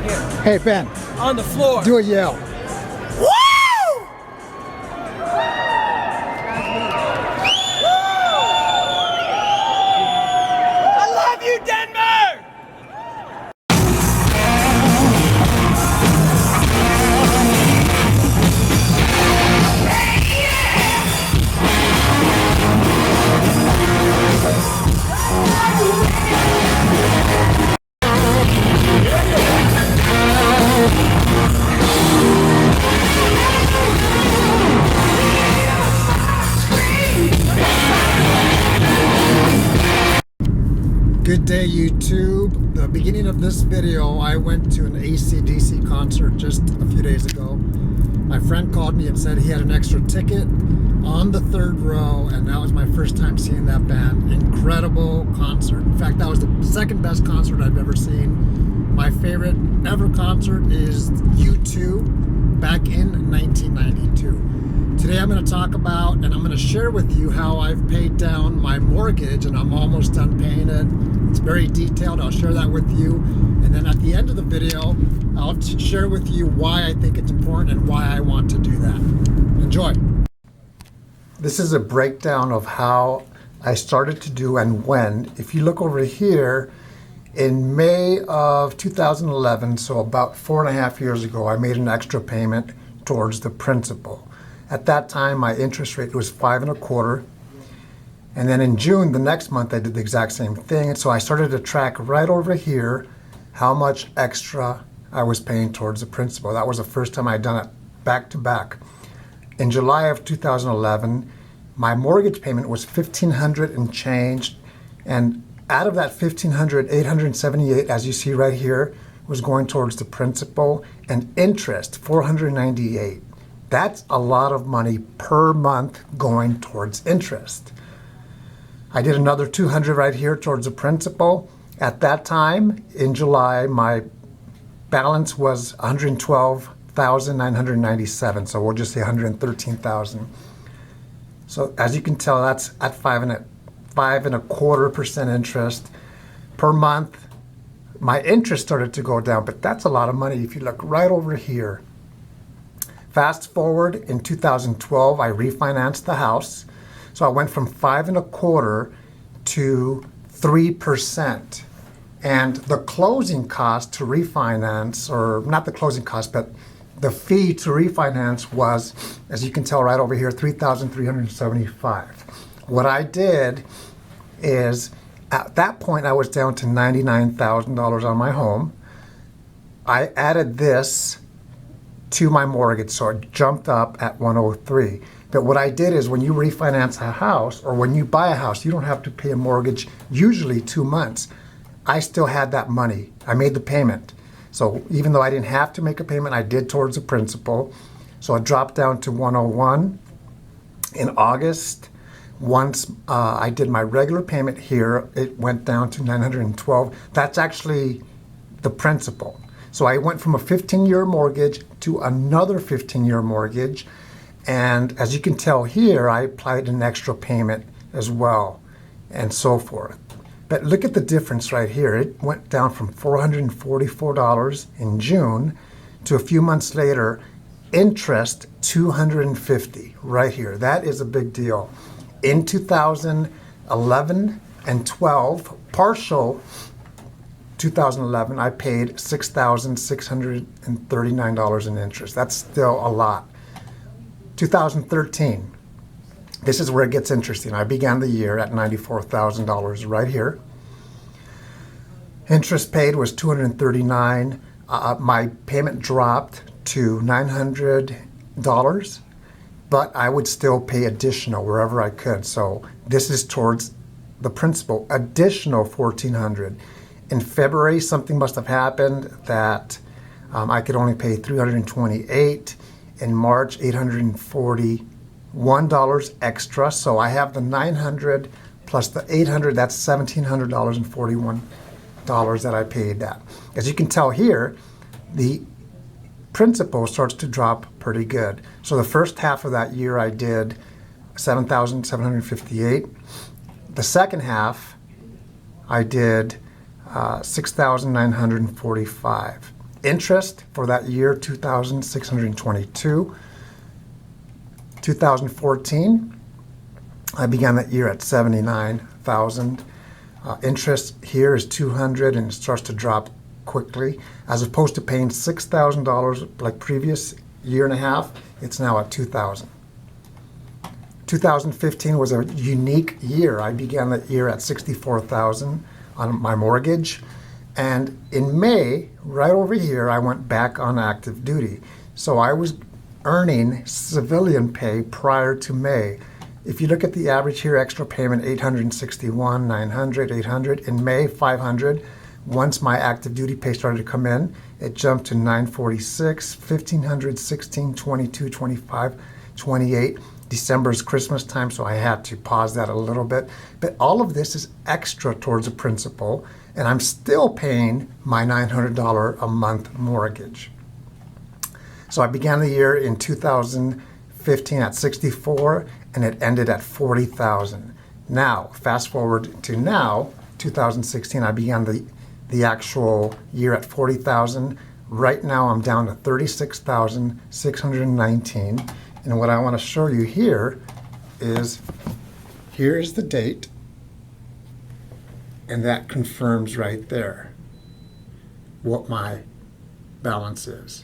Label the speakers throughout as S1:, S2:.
S1: Hey, Ben.
S2: On the floor.
S1: Do a yell.
S2: Woo! I love you, Denver!
S1: Good day, YouTube. The beginning of this video, I went to an AC/DC concert just a few days ago. My friend called me and said he had an extra ticket on the third row, and that was my first time seeing that band. Incredible concert. In fact, that was the second best concert I've ever seen. My favorite ever concert is U2 back in 1992. Today I'm going to talk about, and I'm going to share with you how I've paid down my mortgage, and I'm almost done paying it. It's very detailed. I'll share that with you. And then at the end of the video, I'll share with you why I think it's important and why I want to do that. Enjoy. This is a breakdown of how I started to do and when. If you look over here, in May of 2011, so about 4.5 years ago, I made an extra payment towards the principal. At that time, my interest rate was 5.25. And then in June, the next month, I did the exact same thing. And so I started to track right over here how much extra I was paying towards the principal. That was the first time I'd done it back to back. In July of 2011, my mortgage payment was $1,500 and change. And out of that $1,500, $878, as you see right here, was going towards the principal, and interest, $498. That's a lot of money per month going towards interest. I did another $200 right here towards the principal. At that time, in July, my balance was $112,997, so we'll just say $113,000. So as you can tell, that's at 5.25% interest per month. My interest started to go down, but that's a lot of money if you look right over here. Fast forward, in 2012, I refinanced the house. So I went from 5.25% to 3%. And the closing cost to refinance, or not the closing cost, but the fee to refinance was, as you can tell right over here, $3,375. What I did is, at that point, I was down to $99,000 on my home. I added this to my mortgage, so it jumped up at 103. But what I did is, when you refinance a house, or when you buy a house, you don't have to pay a mortgage, usually 2 months. I still had that money. I made the payment. So even though I didn't have to make a payment, I did towards the principal. So it dropped down to 101. In August, once I did my regular payment here, it went down to 912. That's actually the principal. So I went from a 15-year mortgage to another 15-year mortgage. And as you can tell here, I applied an extra payment as well, and so forth. But look at the difference right here. It went down from $444 in June to, a few months later, interest $250 right here. That is a big deal. In 2011 and 12, partial 2011, I paid $6,639 in interest. That's still a lot. 2013, this is where it gets interesting. I began the year at $94,000 right here. Interest paid was $239. My payment dropped to $900, but I would still pay additional wherever I could. So this is towards the principal, additional $1,400. In February, something must have happened that I could only pay $328. In March, $841 extra. So I have the $900 plus the $800, that's $1,741 that I paid that. As you can tell here, the principal starts to drop pretty good. So the first half of that year I did $7,758. The second half I did $6,945. interest for that year, 2,622. 2014, I began that year at 79,000. Interest here is 200 and it starts to drop quickly. As opposed to paying $6,000 like previous year and a half, it's now at 2,000. 2015 was a unique year. I began that year at 64,000 on my mortgage. And in May, right over here, I went back on active duty. So I was earning civilian pay prior to May. If you look at the average here, extra payment 861, 900, 800. In May, 500. Once my active duty pay started to come in, it jumped to 946, 1500, 16, 22, 25, 28. December's Christmas time, so I had to pause that a little bit. But all of this is extra towards a principal, and I'm still paying my $900 a month mortgage. So I began the year in 2015 at 64, and it ended at 40,000. Now, fast forward to now, 2016, I began the actual year at 40,000. Right now, I'm down to 36,619. And what I want to show you here is the date, and that confirms right there what my balance is.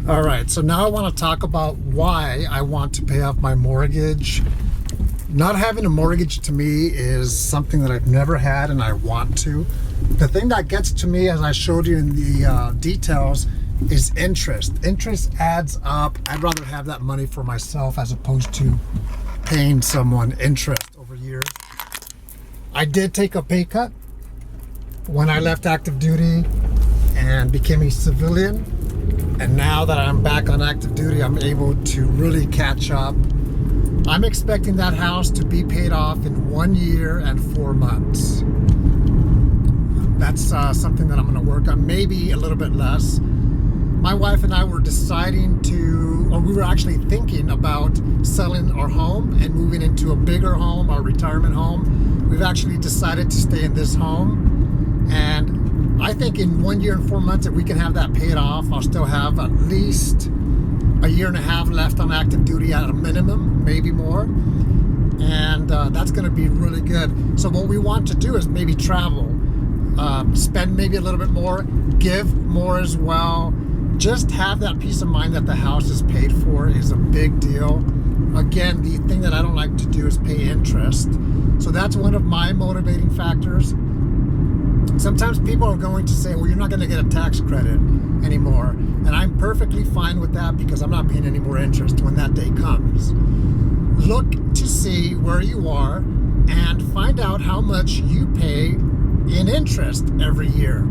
S1: All right, so now I want to talk about why I want to pay off my mortgage. Not having a mortgage to me is something that I've never had and I want to. The thing that gets to me, as I showed you in the details, is interest. Interest adds up. I'd rather have that money for myself as opposed to paying someone interest over years. I did take a pay cut when I left active duty and became a civilian. And now that I'm back on active duty, I'm able to really catch up. I'm expecting that house to be paid off in 1 year and 4 months. That's something that I'm going to work on, maybe a little bit less. My wife and I were we were actually thinking about selling our home and moving into a bigger home, our retirement home. We've actually decided to stay in this home. And I think in 1 year and 4 months, if we can have that paid off, I'll still have at least a year and a half left on active duty at a minimum, maybe more. And that's going to be really good. So what we want to do is maybe travel, spend maybe a little bit more, give more as well. Just have that peace of mind that the house is paid for is a big deal. Again, the thing that I don't like to do is pay interest. So that's one of my motivating factors. Sometimes people are going to say, well, you're not going to get a tax credit anymore. And I'm perfectly fine with that because I'm not paying any more interest when that day comes. Look to see where you are and find out how much you pay in interest every year.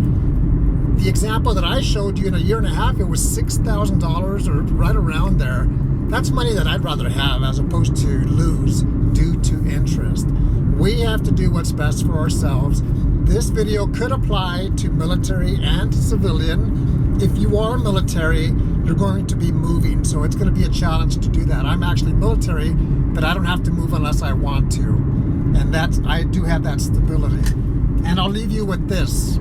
S1: The example that I showed you in a year and a half, it was $6,000 or right around there. That's money that I'd rather have as opposed to lose due to interest. We have to do what's best for ourselves. This video could apply to military and civilian. If you are military, you're going to be moving, so it's going to be a challenge to do that. I'm actually military, but I don't have to move unless I want to. And I do have that stability. And I'll leave you with this.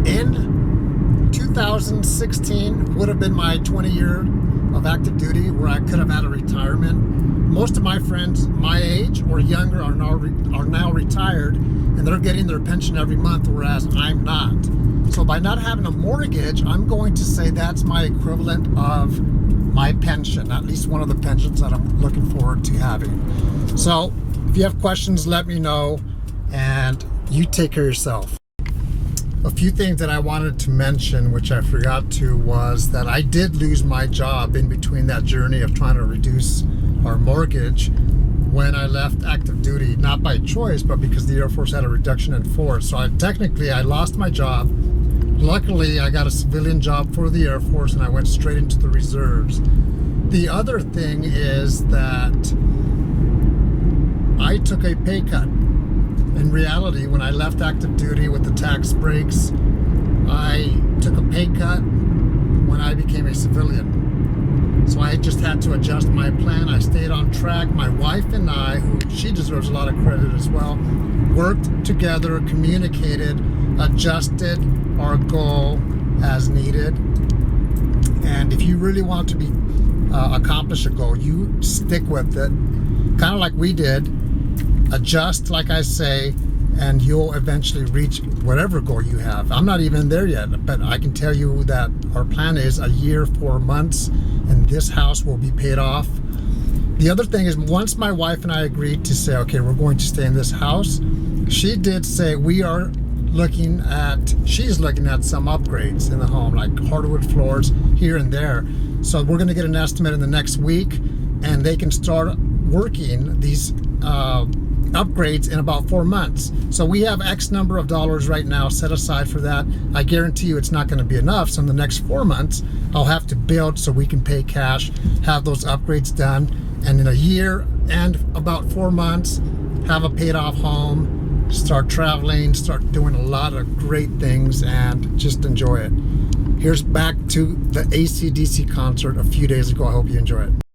S1: In 2016 would have been my 20 year of active duty where I could have had a retirement. Most of my friends my age or younger are now retired and they're getting their pension every month, whereas I'm not. So by not having a mortgage, I'm going to say that's my equivalent of my pension, at least one of the pensions that I'm looking forward to having. So if you have questions, let me know, and you take care of yourself. A few things that I wanted to mention, which I forgot to, was that I did lose my job in between that journey of trying to reduce our mortgage when I left active duty, not by choice, but because the Air Force had a reduction in force. So I lost my job. Luckily, I got a civilian job for the Air Force and I went straight into the reserves. The other thing is that I took a pay cut. In reality, when I left active duty with the tax breaks, I took a pay cut when I became a civilian. So I just had to adjust my plan. I stayed on track. My wife and I, who she deserves a lot of credit as well, worked together, communicated, adjusted our goal as needed. And if you really want to be accomplish a goal, you stick with it, kind of like we did. Adjust, like I say, and you'll eventually reach whatever goal you have. I'm not even there yet, but I can tell you that our plan is a year, 4 months, and this house will be paid off. The other thing is, once my wife and I agreed to say, okay, we're going to stay in this house, she did say she's looking at some upgrades in the home, like hardwood floors here and there. So we're going to get an estimate in the next week, and they can start working these upgrades in about 4 months. So we have X number of dollars right now set aside for that. I guarantee you it's not going to be enough. So in the next 4 months, I'll have to build so we can pay cash, have those upgrades done, and in a year and about 4 months, have a paid off home, start traveling, start doing a lot of great things, and just enjoy it. Here's back to the AC/DC concert a few days ago. I hope you enjoy it.